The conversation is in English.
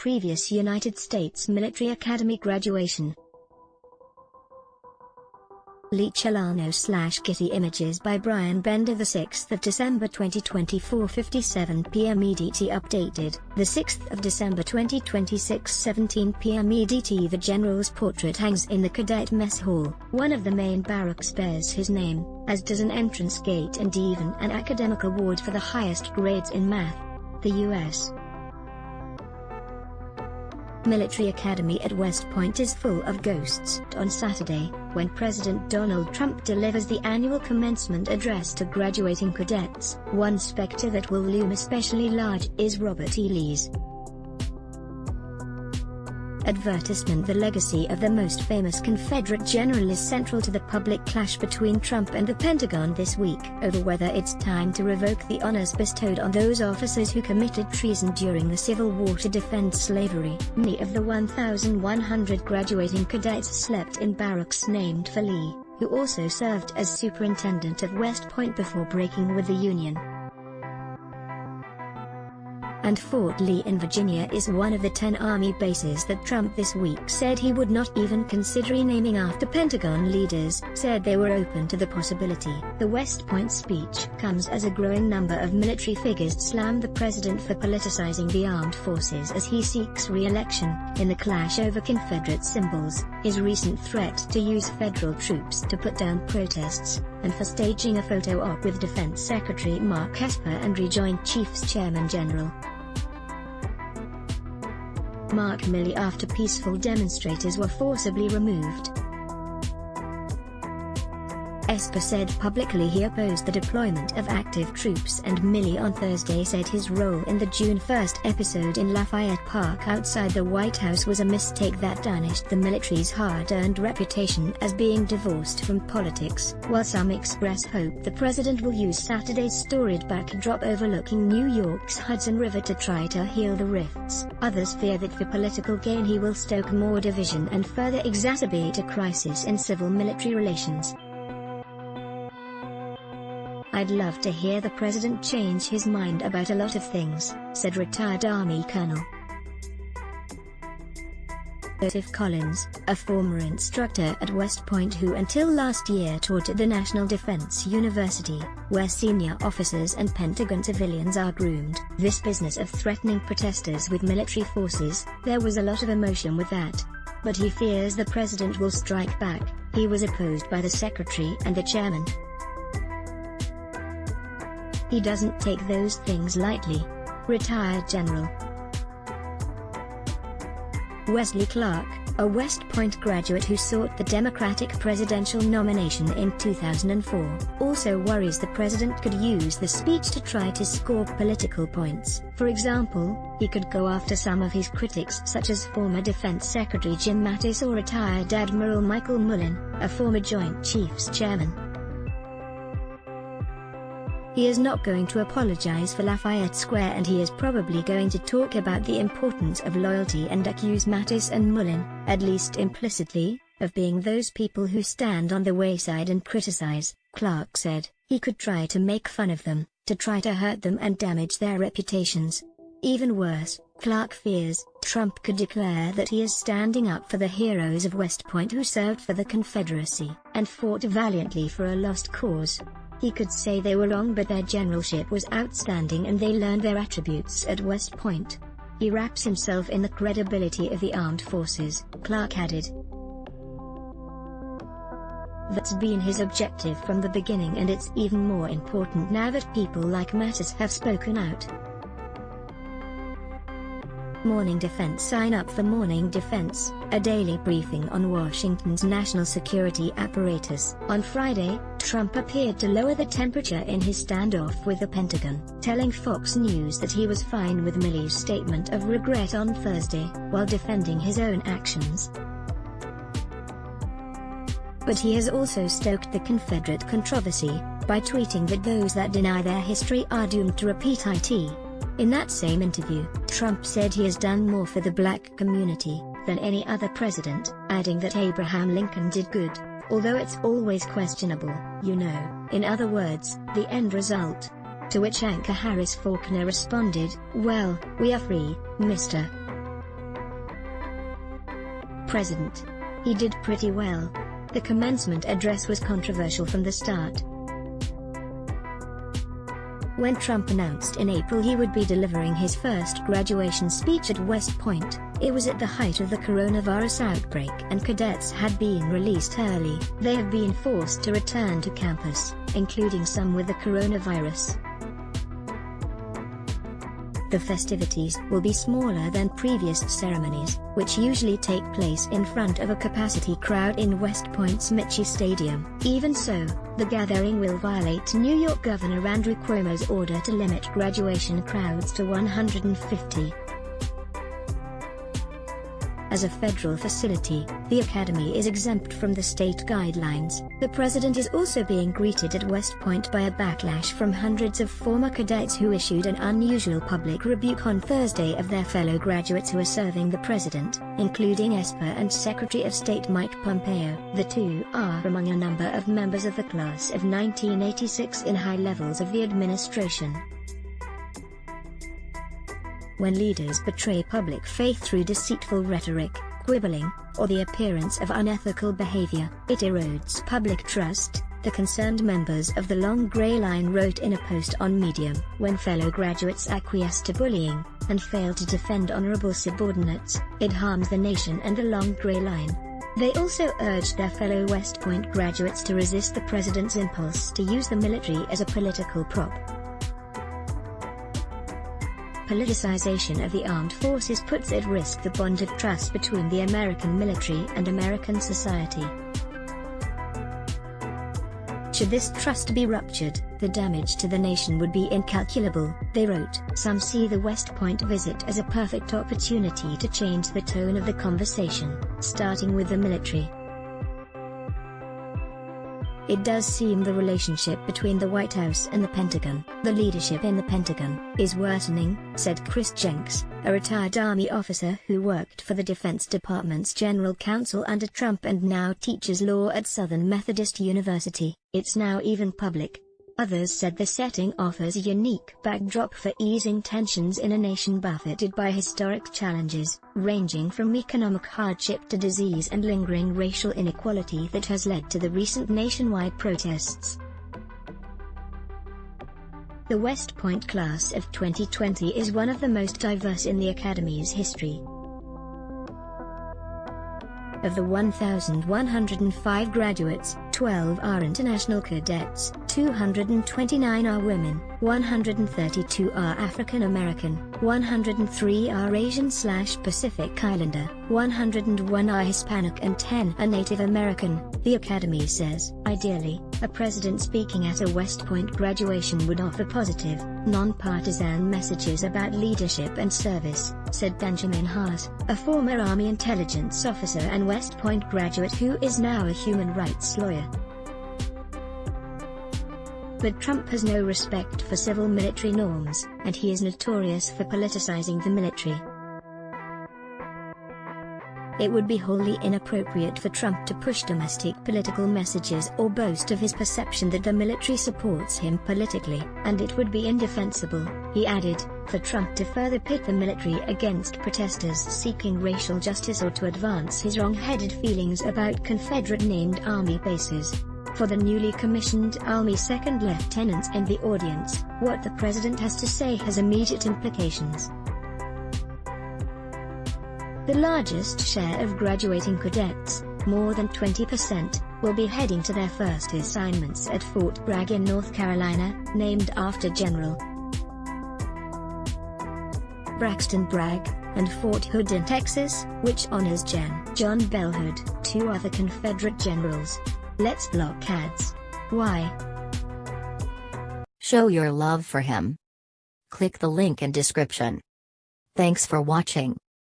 previous United States military academy graduation. Lee Celano/Getty Images by Brian Bender. The 6th of December 2024, 57 p.m. EDT. Updated the 6th of December 2026, 17 p.m. EDT. The general's portrait hangs in the cadet mess hall. One of the main barracks bears his name, as does an entrance gate and even an academic award for the highest grades in math. The U.S. Military Academy at West Point is full of ghosts. On Saturday, when President Donald Trump delivers the annual commencement address to graduating cadets, one specter that will loom especially large is Robert E. Lee's advertisement. The legacy of the most famous Confederate general is central to the public clash between Trump and the Pentagon this week over whether it's time to revoke the honors bestowed on those officers who committed treason during the Civil War to defend slavery. Many of the 1,100 graduating cadets slept in barracks named for Lee, who also served as superintendent at West Point before breaking with the Union. And Fort Lee in Virginia is one of the 10 Army bases that Trump this week said he would not even consider renaming after. Pentagon leaders said they were open to the possibility. The West Point speech comes as a growing number of military figures slam the president for politicizing the armed forces as he seeks re-election, in the clash over Confederate symbols, his recent threat to use federal troops to put down protests, and for staging a photo op with Defense Secretary Mark Esper and Joint Chiefs Chairman General Mark Milley after peaceful demonstrators were forcibly removed. Esper said publicly he opposed the deployment of active troops, and Milley on Thursday said his role in the June 1st episode in Lafayette Park outside the White House was a mistake that tarnished the military's hard-earned reputation as being divorced from politics. While some express hope the president will use Saturday's storied backdrop overlooking New York's Hudson River to try to heal the rifts, others fear that for political gain he will stoke more division and further exacerbate a crisis in civil-military relations. "I'd love to hear the president change his mind about a lot of things," said retired Army Colonel Joseph Collins, a former instructor at West Point who until last year taught at the National Defense University, where senior officers and Pentagon civilians are groomed. "This business of threatening protesters with military forces, there was a lot of emotion with that. But he fears the president will strike back. He was opposed by the secretary and the chairman. He doesn't take those things lightly." Retired General Wesley Clark, a West Point graduate who sought the Democratic presidential nomination in 2004, also worries the president could use the speech to try to score political points. For example, he could go after some of his critics such as former Defense Secretary Jim Mattis or retired Admiral Michael Mullen, a former Joint Chiefs Chairman. He is not going to apologize for Lafayette Square, and he is probably going to talk about the importance of loyalty and accuse Mattis and Mullen, at least implicitly, of being those people who stand on the wayside and criticize, Clark said. He could try to make fun of them, to try to hurt them and damage their reputations. Even worse, Clark fears, Trump could declare that he is standing up for the heroes of West Point who served for the Confederacy and fought valiantly for a lost cause. He could say they were wrong but their generalship was outstanding and they learned their attributes at West Point. He wraps himself in the credibility of the armed forces, Clark added. That's been his objective from the beginning, and it's even more important now that people like Mattis have spoken out. Morning Defense. Sign up for Morning Defense, a daily briefing on Washington's national security apparatus. On Friday, Trump appeared to lower the temperature in his standoff with the Pentagon, telling Fox News that he was fine with Milley's statement of regret on Thursday, while defending his own actions. But he has also stoked the Confederate controversy, by tweeting that those that deny their history are doomed to repeat it. In that same interview, Trump said he has done more for the black community than any other president, adding that Abraham Lincoln did good, although it's always questionable, you know, in other words, the end result. To which anchor Harris Faulkner responded, "Well, we are free, Mr. president. He did pretty well. The commencement address was controversial from the start. When Trump announced in April he would be delivering his first graduation speech at West Point, it was at the height of the coronavirus outbreak and cadets had been released early. They have been forced to return to campus, including some with the coronavirus. The festivities will be smaller than previous ceremonies, which usually take place in front of a capacity crowd in West Point's Michie Stadium. Even so, the gathering will violate New York Governor Andrew Cuomo's order to limit graduation crowds to 150. As a federal facility, the academy is exempt from the state guidelines. The president is also being greeted at West Point by a backlash from hundreds of former cadets who issued an unusual public rebuke on Thursday of their fellow graduates who are serving the president, including Esper and Secretary of State Mike Pompeo. The two are among a number of members of the class of 1986 in high levels of the administration. When leaders betray public faith through deceitful rhetoric, quibbling, or the appearance of unethical behavior, it erodes public trust, the concerned members of the Long Grey Line wrote in a post on Medium. When fellow graduates acquiesce to bullying, and fail to defend honorable subordinates, it harms the nation and the Long Grey Line. They also urged their fellow West Point graduates to resist the president's impulse to use the military as a political prop. Politicization of the armed forces puts at risk the bond of trust between the American military and American society. Should this trust be ruptured, the damage to the nation would be incalculable, they wrote. Some see the West Point visit as a perfect opportunity to change the tone of the conversation, starting with the military. It does seem the relationship between the White House and the Pentagon, the leadership in the Pentagon, is worsening, said Chris Jenks, a retired Army officer who worked for the Defense Department's General Counsel under Trump and now teaches law at Southern Methodist University. It's now even public. Others said the setting offers a unique backdrop for easing tensions in a nation buffeted by historic challenges, ranging from economic hardship to disease and lingering racial inequality that has led to the recent nationwide protests. The West Point class of 2020 is one of the most diverse in the Academy's history. Of the 1,105 graduates, 12 are international cadets, 229 are women, 132 are African American, 103 are Asian/Pacific Islander, 101 are Hispanic and 10 are Native American, the Academy says. Ideally, a president speaking at a West Point graduation would offer positive, non-partisan messages about leadership and service, said Benjamin Haas, a former Army intelligence officer and West Point graduate who is now a human rights lawyer. But Trump has no respect for civil military norms, and he is notorious for politicizing the military. It would be wholly inappropriate for Trump to push domestic political messages or boast of his perception that the military supports him politically, and it would be indefensible, he added, for Trump to further pit the military against protesters seeking racial justice or to advance his wrong-headed feelings about Confederate-named Army bases. For the newly commissioned Army second lieutenants and the audience, what the president has to say has immediate implications. The largest share of graduating cadets, more than 20%, will be heading to their first assignments at Fort Bragg in North Carolina, named after General Braxton Bragg, and Fort Hood in Texas, which honors John Bell Hood, two other Confederate generals. Let's block ads. Why? Show your love for him. Click the link in description. Thanks for watching.